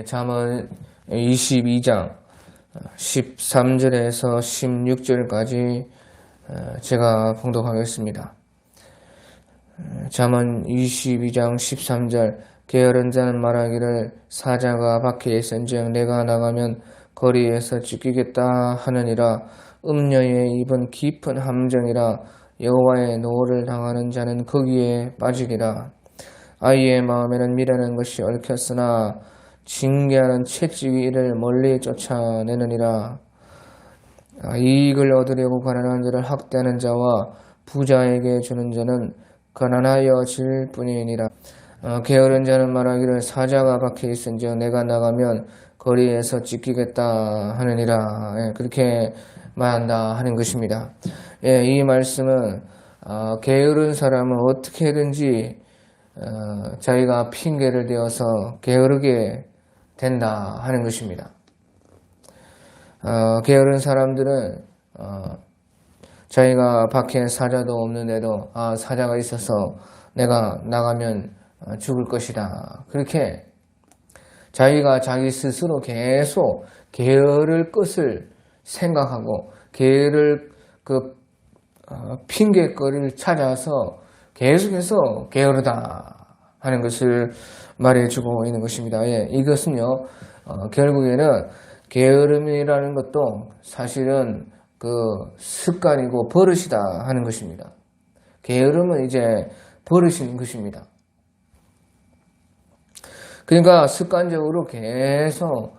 잠언 22장 13절에서 16절까지 제가 봉독하겠습니다. 잠언 22장 13절 게으른 자는 말하기를 사자가 밖에 있은즉 내가 나가면 거리에서 찢기겠다 하느니라. 음녀의 입은 깊은 함정이라 여호와의 노를 당하는 자는 거기에 빠지리라. 아이의 마음에는 미라는 것이 얽혔으나 징계하는 채찍이 이를 멀리 쫓아내느니라. 이익을 얻으려고 가난한 자를 학대하는 자와 부자에게 주는 자는 가난하여질 뿐이니라. 게으른 자는 말하기를 사자가 밖에 있은즉 내가 나가면 거리에서 찢기겠다 하느니라. 그렇게 말한다 하는 것입니다. 이 말씀은 게으른 사람은 어떻게든지 자기가 핑계를 대어서 게으르게 된다 하는 것입니다. 게으른 사람들은 자기가 밖에 사자도 없는데도 사자가 있어서 내가 나가면 죽을 것이다. 그렇게 자기가 자기 스스로 계속 게으를 것을 생각하고 게으를 핑계거리를 찾아서 계속해서 게으르다 하는 것을 말해주고 있는 것입니다. 이것은요, 결국에는 게으름이라는 것도 사실은 습관이고 버릇이다 하는 것입니다. 게으름은 이제 버릇인 것입니다. 그러니까 습관적으로 계속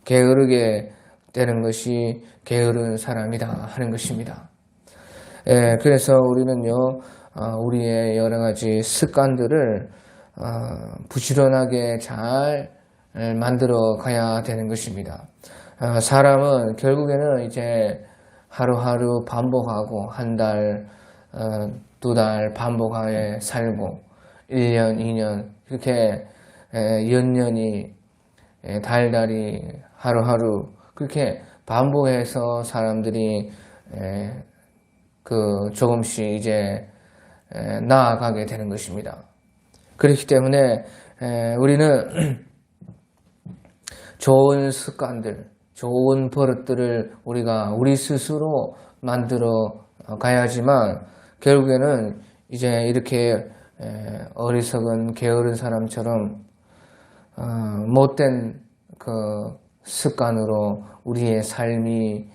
게으르게 되는 것이 게으른 사람이다 하는 것입니다. 그래서 우리는요, 우리의 여러 가지 습관들을 부지런하게 잘 만들어 가야 되는 것입니다. 사람은 결국에는 이제 하루하루 반복하고 한 달, 두 달 반복하에 살고 1년, 2년 그렇게 연년이 달달이 하루하루 그렇게 반복해서 사람들이 조금씩 이제 나아가게 되는 것입니다. 그렇기 때문에 우리는 좋은 습관들, 좋은 버릇들을 우리가 우리 스스로 만들어 가야지만 결국에는 이제 이렇게 어리석은 게으른 사람처럼 못된 습관으로 우리의 삶이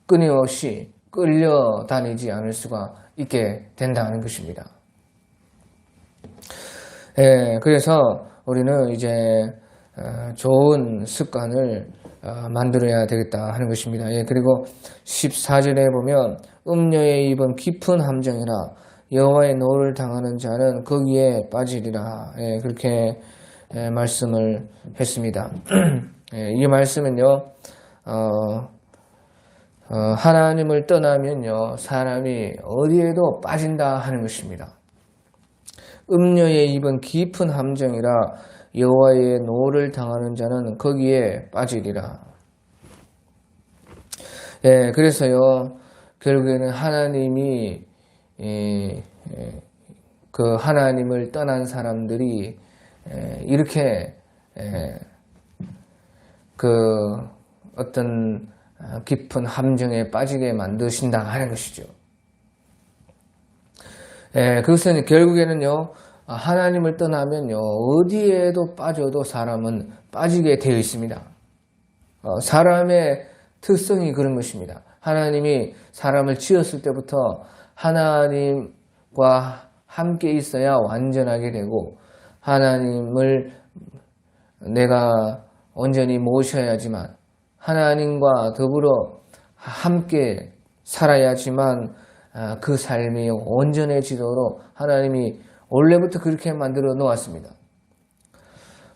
끊임없이 끌려다니지 않을 수가 있게 된다는 것입니다. 그래서 우리는 이제 좋은 습관을 만들어야 되겠다 하는 것입니다. 그리고 14절에 보면 음녀의 입은 깊은 함정이라 여호와의 노를 당하는 자는 거기에 빠지리라. 그렇게 말씀을 했습니다. 이 말씀은요, 하나님을 떠나면요, 사람이 어디에도 빠진다 하는 것입니다. 음녀의 입은 깊은 함정이라 여호와의 노를 당하는 자는 거기에 빠지리라. 그래서요, 결국에는 하나님이 하나님을 떠난 사람들이 이렇게 어떤 깊은 함정에 빠지게 만드신다 하는 것이죠. 그것은 결국에는요, 하나님을 떠나면요, 어디에도 빠져도 사람은 빠지게 되어 있습니다. 사람의 특성이 그런 것입니다. 하나님이 사람을 지었을 때부터 하나님과 함께 있어야 완전하게 되고 하나님을 내가 온전히 모셔야지만 하나님과 더불어 함께 살아야지만 그 삶이 온전해지도록 하나님이 원래부터 그렇게 만들어 놓았습니다.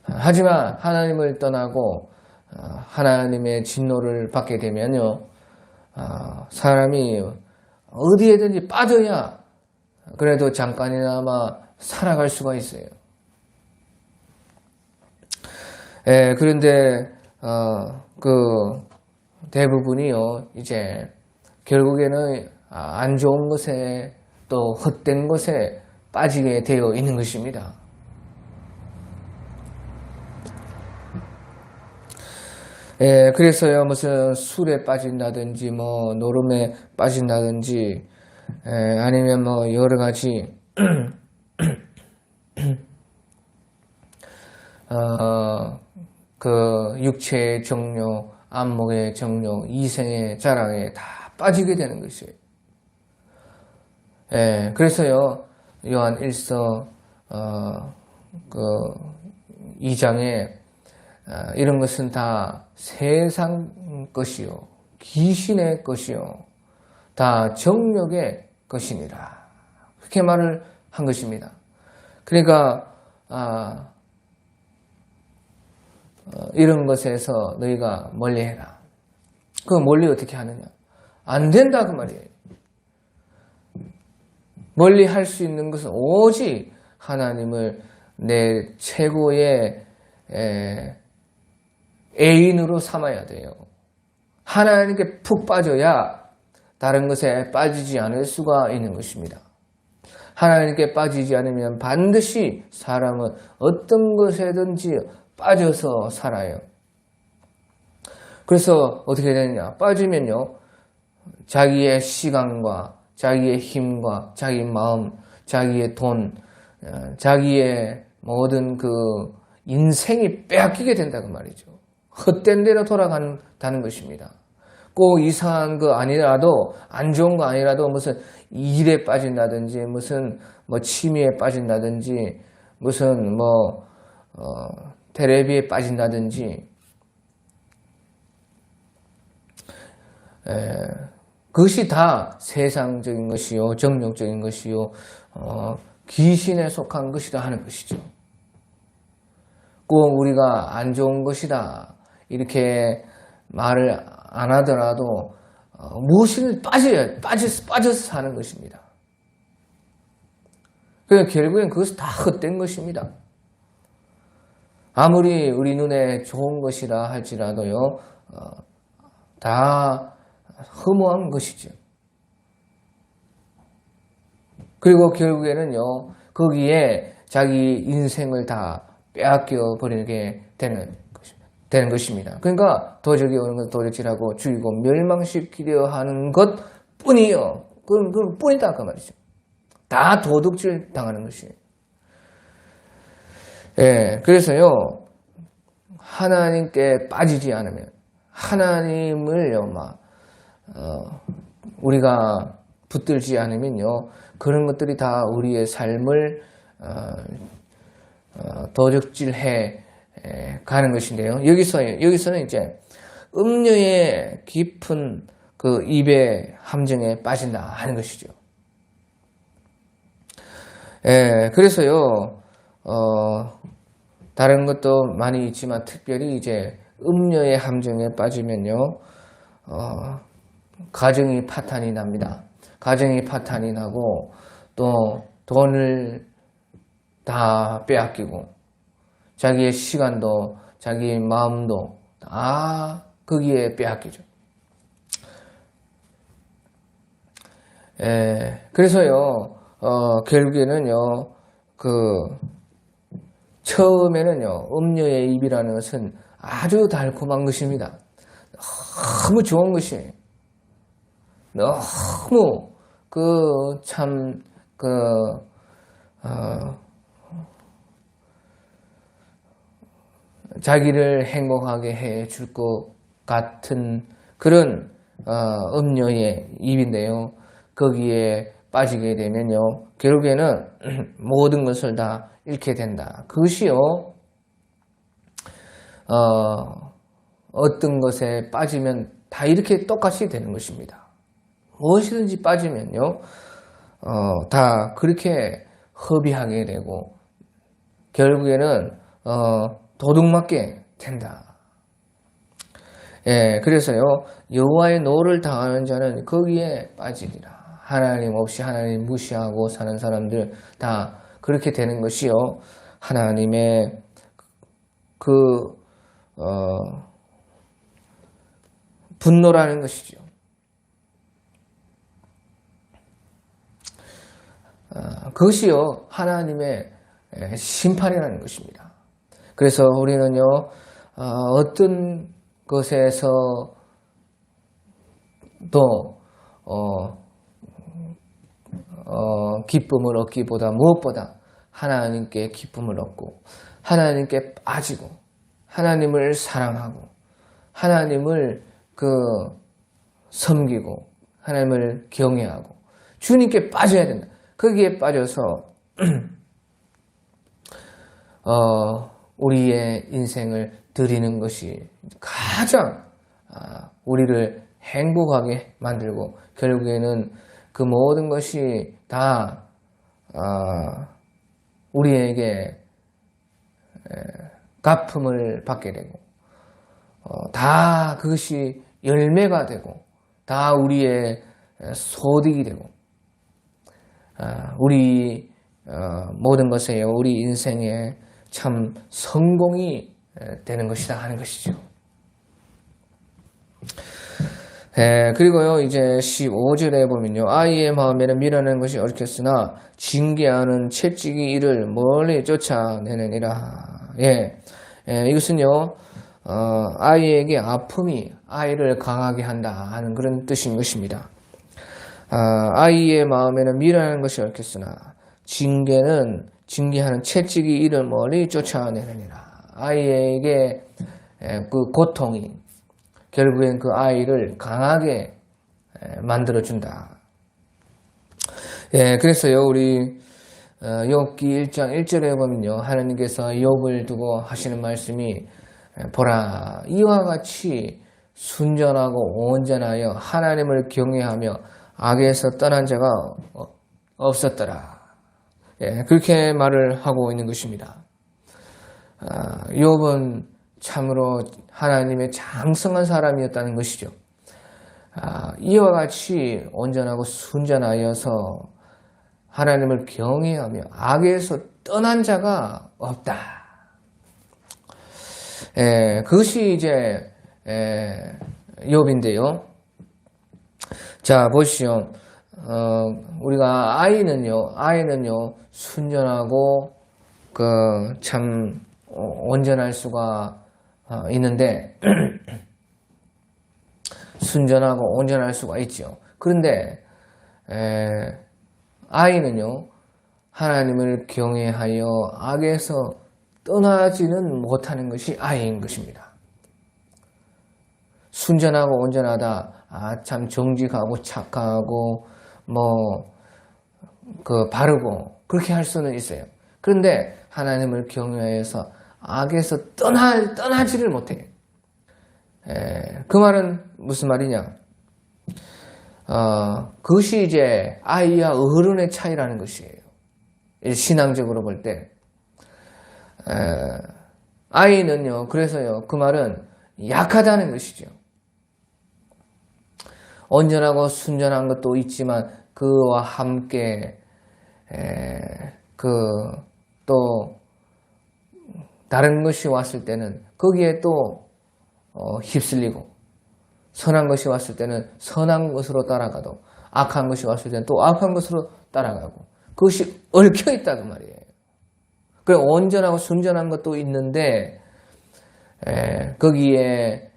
하지만 하나님을 떠나고 하나님의 진노를 받게 되면요, 사람이 어디에든지 빠져야 그래도 잠깐이나마 살아갈 수가 있어요. 그런데 대부분이요, 이제 결국에는 안 좋은 것에 또 헛된 것에 빠지게 되어 있는 것입니다. 예, 그래서요, 무슨 술에 빠진다든지, 뭐, 노름에 빠진다든지, 예, 아니면 뭐, 여러 가지, 육체의 정욕, 안목의 정욕, 이생의 자랑에 다 빠지게 되는 것이에요. 예, 그래서요, 요한 1서, 2장에, 이런 것은 다 세상 것이요, 귀신의 것이요, 다 정욕의 것이니라. 그렇게 말을 한 것입니다. 그러니까, 이런 것에서 너희가 멀리해라. 그 멀리 어떻게 하느냐? 안 된다 그 말이에요. 멀리 할 수 있는 것은 오직 하나님을 내 최고의 애인으로 삼아야 돼요. 하나님께 푹 빠져야 다른 것에 빠지지 않을 수가 있는 것입니다. 하나님께 빠지지 않으면 반드시 사람은 어떤 것에든지 빠져서 살아요. 그래서 어떻게 되느냐? 빠지면요, 자기의 시간과 자기의 힘과 자기 마음, 자기의 돈, 자기의 모든 그 인생이 빼앗기게 된다고 말이죠. 헛된 데로 돌아간다는 것입니다. 꼭 이상한 거 아니라도, 안 좋은 거 아니라도 무슨 일에 빠진다든지, 무슨 뭐 취미에 빠진다든지, 무슨 텔레비에 빠진다든지, 그것이 다 세상적인 것이요, 정욕적인 것이요, 귀신에 속한 것이다 하는 것이죠. 꼭 우리가 안 좋은 것이다 이렇게 말을 안 하더라도 무엇이든 빠져서 사는 것입니다. 그러니까 결국엔 그것은 다 헛된 것입니다. 아무리 우리 눈에 좋은 것이라 할지라도요, 다 허무한 것이죠. 그리고 결국에는요, 거기에 자기 인생을 다 빼앗겨 버리게 되는 것입니다. 그러니까 도적이 오는 것은 도적질하고 죽이고 멸망시키려 하는 것 뿐이요. 그건 뿐이다 그 말이죠. 다 도둑질 당하는 것이에요. 예, 그래서요, 하나님께 빠지지 않으면, 하나님을요, 우리가 붙들지 않으면요, 그런 것들이 다 우리의 삶을 도적질해 가는 것인데요. 여기서는 이제 음료의 깊은 그 입의 함정에 빠진다 하는 것이죠. 예, 그래서요, 다른 것도 많이 있지만 특별히 이제 음료의 함정에 빠지면요, 가정이 파탄이 납니다. 가정이 파탄이 나고 또 돈을 다 빼앗기고 자기의 시간도 자기의 마음도 다 거기에 빼앗기죠. 그래서요, 결국에는요, 처음에는요, 음료의 입이라는 것은 아주 달콤한 것입니다. 너무 좋은 것이에요. 너무 자기를 행복하게 해줄 것 같은 그런 음료의 입인데요. 거기에 빠지게 되면요, 결국에는 모든 것을 다 잃게 된다. 그것이요, 어떤 것에 빠지면 다 이렇게 똑같이 되는 것입니다. 무엇이든지 빠지면요, 다 그렇게 허비하게 되고 결국에는 도둑맞게 된다. 예, 그래서요, 여호와의 노를 당하는 자는 거기에 빠지리라. 하나님 없이 하나님 무시하고 사는 사람들 다 그렇게 되는 것이요, 하나님의 분노라는 것이죠. 그것이요, 하나님의 심판이라는 것입니다. 그래서 우리는요, 어떤 것에서 또 기쁨을 얻기보다 무엇보다 하나님께 기쁨을 얻고 하나님께 빠지고 하나님을 사랑하고 하나님을 섬기고 하나님을 경외하고 주님께 빠져야 된다. 거기에 빠져서 우리의 인생을 드리는 것이 가장 우리를 행복하게 만들고 결국에는 그 모든 것이 다 우리에게 갚음을 받게 되고 다 그것이 열매가 되고 다 우리의 소득이 되고 우리 모든 것에 우리 인생에 참 성공이 되는 것이다 하는 것이죠. 그리고요, 이제 15절에 보면요, 아이의 마음에는 미련한 것이 얽혔으나 징계하는 채찍이 이를 멀리 쫓아내느니라. 이것은요, 아이에게 아픔이 아이를 강하게 한다 하는 그런 뜻인 것입니다. 아이의 마음에는 미련한 것이 얽혔으나 징계하는 채찍이 이를 멀리 쫓아내느니라. 아이에게 그 고통이 결국엔 그 아이를 강하게 만들어준다. 그래서요, 우리 욥기 1장 1절에 보면요, 하나님께서 욥을 두고 하시는 말씀이 보라, 이와 같이 순전하고 온전하여 하나님을 경외하며 악에서 떠난 자가 없었더라. 그렇게 말을 하고 있는 것입니다. 욥은 참으로 하나님의 장성한 사람이었다는 것이죠. 이와 같이 온전하고 순전하여서 하나님을 경외하며 악에서 떠난 자가 없다. 그것이 이제 욥인데요. 자, 보시죠. 우리가 아이는요 순전하고 참 온전할 수가 있는데 순전하고 온전할 수가 있죠. 그런데 아이는요 하나님을 경외하여 악에서 떠나지는 못하는 것이 아이인 것입니다. 순전하고 온전하다, 참 정직하고 착하고 바르고 그렇게 할 수는 있어요. 그런데 하나님을 경외해서 악에서 떠나지를 못해요. 그 말은 무슨 말이냐? 그것이 이제 아이와 어른의 차이라는 것이에요. 신앙적으로 볼 때. 아이는요, 그래서요, 그 말은 약하다는 것이죠. 온전하고 순전한 것도 있지만 그와 함께 또 다른 것이 왔을 때는 거기에 또 휩쓸리고 선한 것이 왔을 때는 선한 것으로 따라가도 악한 것이 왔을 때는 또 악한 것으로 따라가고 그것이 얽혀 있다 그 말이에요. 그래 온전하고 순전한 것도 있는데 거기에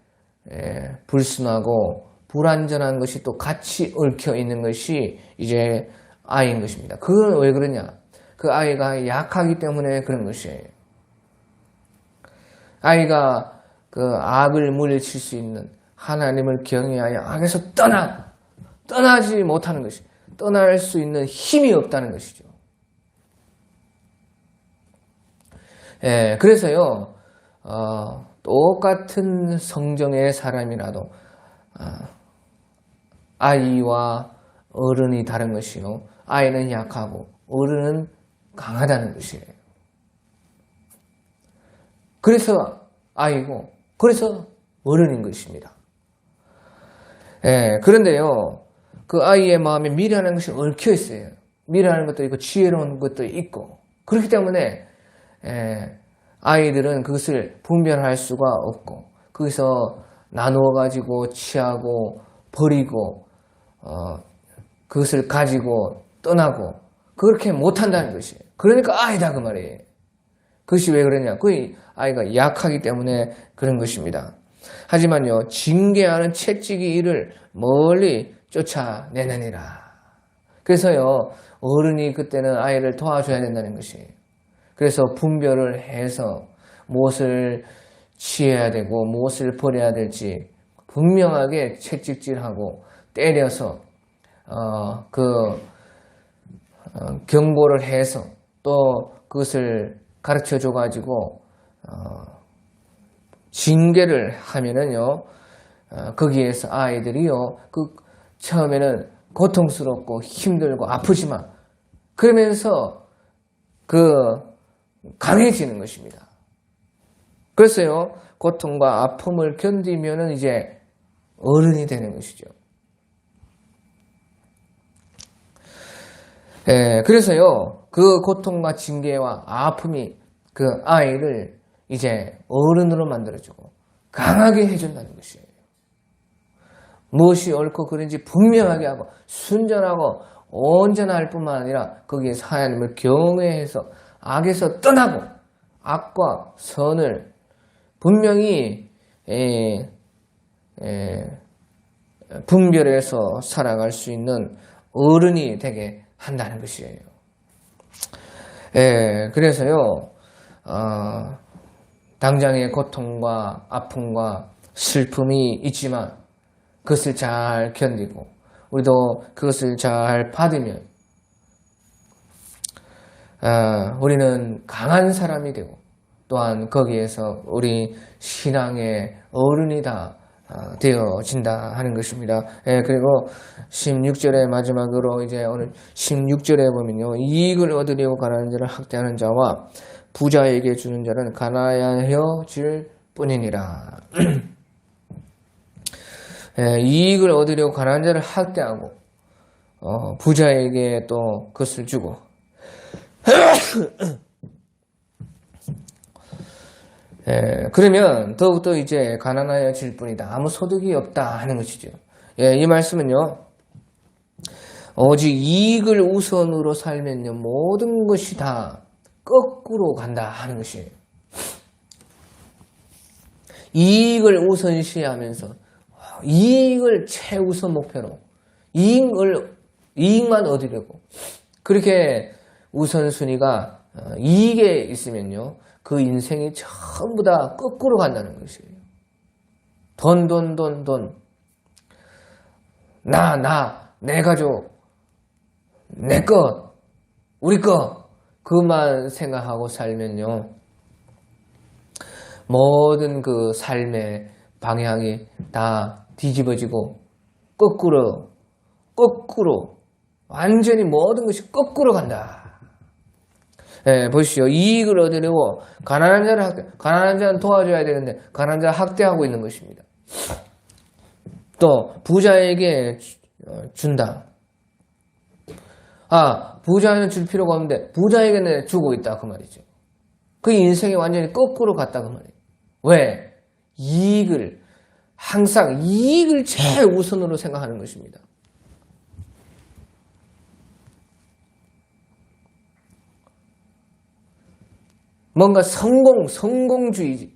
불순하고 불완전한 것이 또 같이 얽혀 있는 것이 이제 아이인 것입니다. 그건 왜 그러냐? 그 아이가 약하기 때문에 그런 것이에요. 아이가 그 악을 물리칠 수 있는 하나님을 경외하여 악에서 떠나지 못하는 것이, 떠날 수 있는 힘이 없다는 것이죠. 그래서요, 똑같은 성정의 사람이라도 아이와 어른이 다른 것이요, 아이는 약하고 어른은 강하다는 것이에요. 그래서 아이고, 그래서 어른인 것입니다. 그런데요, 그 아이의 마음에 미련한 것이 얽혀 있어요. 미련한 것도 있고 지혜로운 것도 있고 그렇기 때문에 아이들은 그것을 분별할 수가 없고 거기서 나누어 가지고 취하고 버리고 그것을 가지고 떠나고 그렇게 못한다는 것이에요. 그러니까 아이다 그 말이에요. 그것이 왜 그러냐? 그 아이가 약하기 때문에 그런 것입니다. 하지만요, 징계하는 채찍이 이를 멀리 쫓아내느니라. 그래서요, 어른이 그때는 아이를 도와줘야 된다는 것이에요. 그래서 분별을 해서 무엇을 취해야 되고 무엇을 버려야 될지 분명하게 채찍질하고 때려서 경고를 해서 또 그것을 가르쳐 줘가지고 징계를 하면은요, 거기에서 아이들이요, 처음에는 고통스럽고 힘들고 아프지만 그러면서 강해지는 것입니다. 그래서요, 고통과 아픔을 견디면은 이제 어른이 되는 것이죠. 그래서요, 그 고통과 징계와 아픔이 그 아이를 이제 어른으로 만들어주고 강하게 해준다는 것이에요. 무엇이 옳고 그른지 분명하게 하고 순전하고 온전할 뿐만 아니라 거기에서 하나님을 경외해서 악에서 떠나고 악과 선을 분명히 분별해서 살아갈 수 있는 어른이 되게 한다는 것이에요. 그래서요, 당장의 고통과 아픔과 슬픔이 있지만 그것을 잘 견디고 우리도 그것을 잘 받으면 우리는 강한 사람이 되고 또한 거기에서 우리 신앙의 어른이 다 되어진다 하는 것입니다. 그리고 16절의 마지막으로 이제 오늘 16절에 보면요, 이익을 얻으려고 가난한 자를 학대하는 자와 부자에게 주는 자는 가난하여질 뿐이니라. 이익을 얻으려고 가난한 자를 학대하고 부자에게 또 그것을 주고 그러면 더욱더 이제 가난하여질 뿐이다. 아무 소득이 없다 하는 것이죠. 이 말씀은요, 오직 이익을 우선으로 살면요, 모든 것이 다 거꾸로 간다 하는 것이에요. 이익을 우선시하면서 이익을 최우선 목표로 이익만 얻으려고 그렇게 우선순위가 이익에 있으면요, 그 인생이 전부 다 거꾸로 간다는 것이에요. 돈. 내 가족, 내 것, 우리 것, 그만 생각하고 살면요, 모든 그 삶의 방향이 다 뒤집어지고 거꾸로 완전히 모든 것이 거꾸로 간다. 보시오. 이익을 얻으려고 가난한 자는 도와줘야 되는데 가난한 자 학대하고 있는 것입니다. 또 부자에게 준다. 부자는 줄 필요가 없는데 부자에게는 주고 있다 그 말이죠. 그 인생이 완전히 거꾸로 갔다 그 말이에요. 왜? 항상 이익을 최우선으로 생각하는 것입니다. 뭔가 성공주의,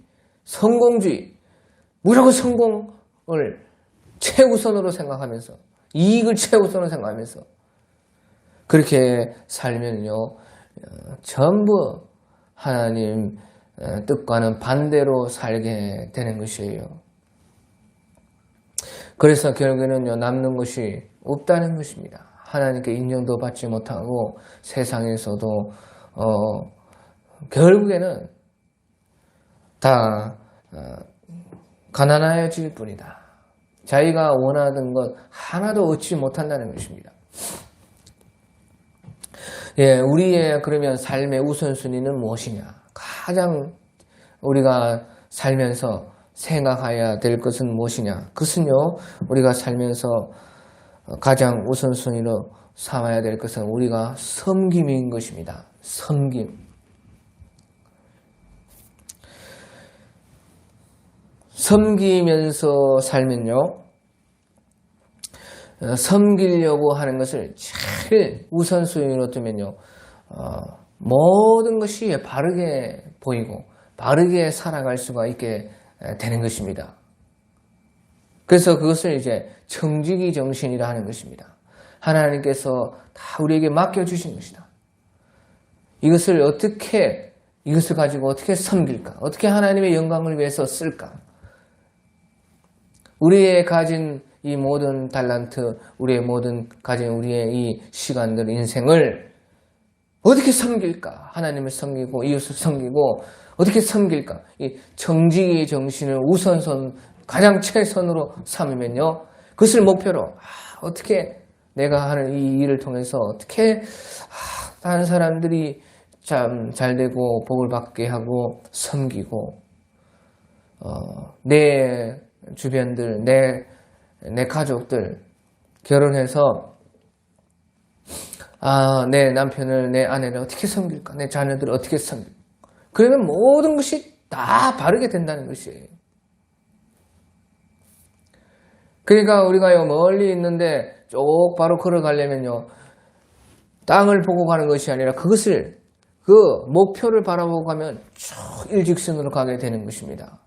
무조건 성공을 최우선으로 생각하면서, 이익을 최우선으로 생각하면서, 그렇게 살면요, 전부 하나님 뜻과는 반대로 살게 되는 것이에요. 그래서 결국에는요, 남는 것이 없다는 것입니다. 하나님께 인정도 받지 못하고 세상에서도 결국에는 다 가난해질 뿐이다. 자기가 원하던 것 하나도 얻지 못한다는 것입니다. 우리의 그러면 삶의 우선순위는 무엇이냐? 가장 우리가 살면서 생각해야 될 것은 무엇이냐? 그것은요, 우리가 살면서 가장 우선순위로 삼아야 될 것은 우리가 섬김인 것입니다. 섬김. 섬기면서 살면요, 섬기려고 하는 것을 제일 우선순위로 두면요, 모든 것이 바르게 보이고 바르게 살아갈 수가 있게 되는 것입니다. 그래서 그것을 이제 청지기 정신이라 하는 것입니다. 하나님께서 다 우리에게 맡겨주신 것이다. 이것을 가지고 어떻게 섬길까? 어떻게 하나님의 영광을 위해서 쓸까? 우리의 가진 이 모든 달란트, 우리의 이 시간들, 인생을 어떻게 섬길까? 하나님을 섬기고, 이웃을 섬기고, 어떻게 섬길까? 이 청지기 정신을 가장 최선으로 삼으면요. 그것을 목표로, 어떻게 내가 하는 이 일을 통해서 어떻게, 다른 사람들이 참 잘되고, 복을 받게 하고, 섬기고, 내 주변들, 내 가족들, 결혼해서, 내 남편을, 내 아내를 어떻게 섬길까? 내 자녀들을 어떻게 섬길까? 그러면 모든 것이 다 바르게 된다는 것이에요. 그러니까 우리가 멀리 있는데 쭉 바로 걸어가려면요. 땅을 보고 가는 것이 아니라 그 목표를 바라보고 가면 쭉 일직선으로 가게 되는 것입니다.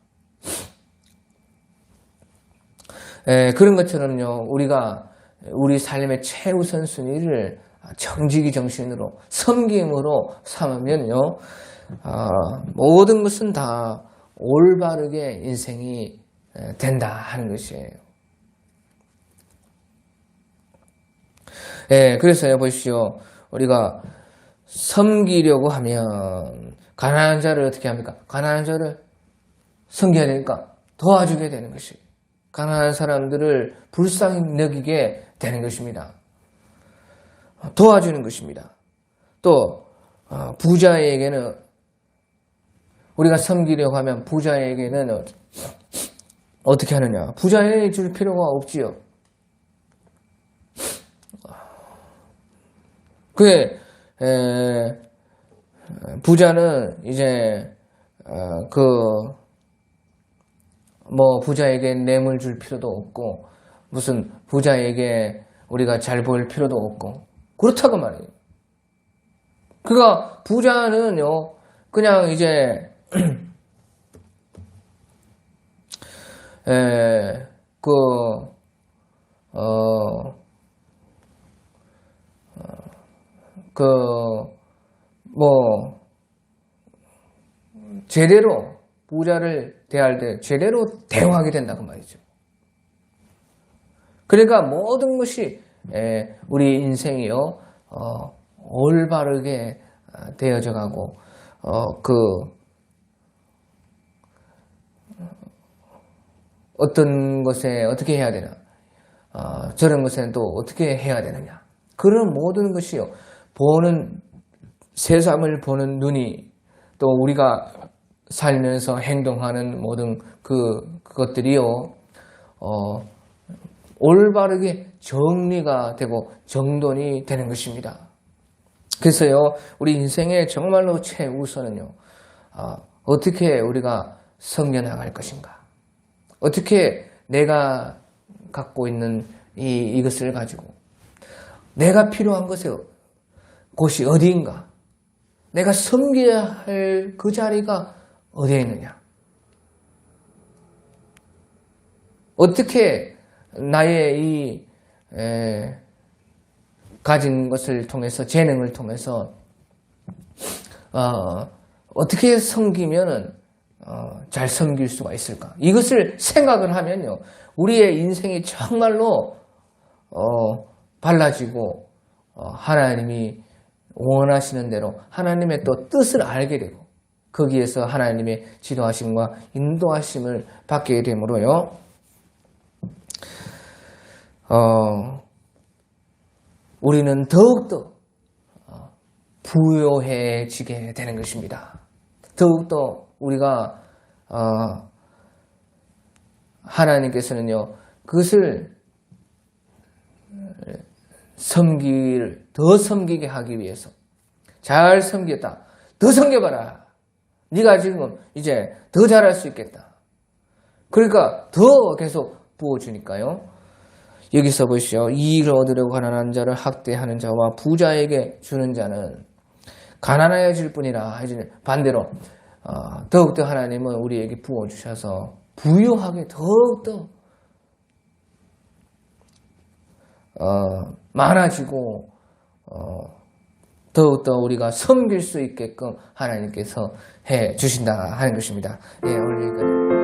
그런 것처럼요. 우리가 우리 삶의 최우선 순위를 청지기 정신으로 섬김으로 삼으면요. 모든 것은 다 올바르게 인생이 된다 하는 것이에요. 그래서요, 보십시오. 우리가 섬기려고 하면 가난한 자를 어떻게 합니까? 가난한 자를 섬겨야 되니까 도와주게 되는 것이에요. 가난한 사람들을 불쌍히 여기게 되는 것입니다. 도와주는 것입니다. 또 부자에게는 우리가 섬기려고 하면 부자에게는 어떻게 하느냐? 부자에게 줄 필요가 없지요. 부자는 이제 부자에게 뇌물 줄 필요도 없고 무슨 부자에게 우리가 잘 보일 필요도 없고 그렇다고 말이에요. 그러니까 부자는요 그냥 이제 제대로 부자를 대할 때 제대로 대우하게 된다고 말이죠. 그러니까 모든 것이 우리 인생이요 올바르게 되어져 가고 어떤 것에 어떻게 해야 되나 저런 것에는 또 어떻게 해야 되느냐 그런 모든 것이요 세상을 보는 눈이 또 우리가 살면서 행동하는 모든 그것들이요 올바르게 정리가 되고 정돈이 되는 것입니다. 그래서요 우리 인생의 정말로 최우선은요 어떻게 우리가 섬겨나갈 것인가 어떻게 내가 갖고 있는 이것을 가지고 내가 필요한 곳이 어디인가 내가 섬겨야 할 그 자리가 어디에 있느냐 어떻게 나의 가진 것을 통해서 재능을 통해서 어떻게 섬기면은 잘 섬길 수가 있을까 이것을 생각을 하면요 우리의 인생이 정말로 발라지고 하나님이 원하시는 대로 하나님의 또 뜻을 알게 되고 거기에서 하나님의 지도하심과 인도하심을 받게 되므로요 우리는 더욱더 부요해지게 되는 것입니다. 더욱더 우리가 하나님께서는요 그것을 더 섬기게 하기 위해서 잘 섬겼다. 더 섬겨봐라. 네가 지금 이제 더 잘할 수 있겠다. 그러니까 더 계속 부어주니까요. 여기서 보시죠. 이익을 얻으려고 가난한 자를 학대하는 자와 부자에게 주는 자는 가난해질 뿐이라. 반대로 더욱더 하나님은 우리에게 부어주셔서 부유하게 더욱더 많아지고 더욱더 우리가 섬길 수 있게끔 하나님께서 해 주신다 하는 것입니다. 예, 오늘 여기까지.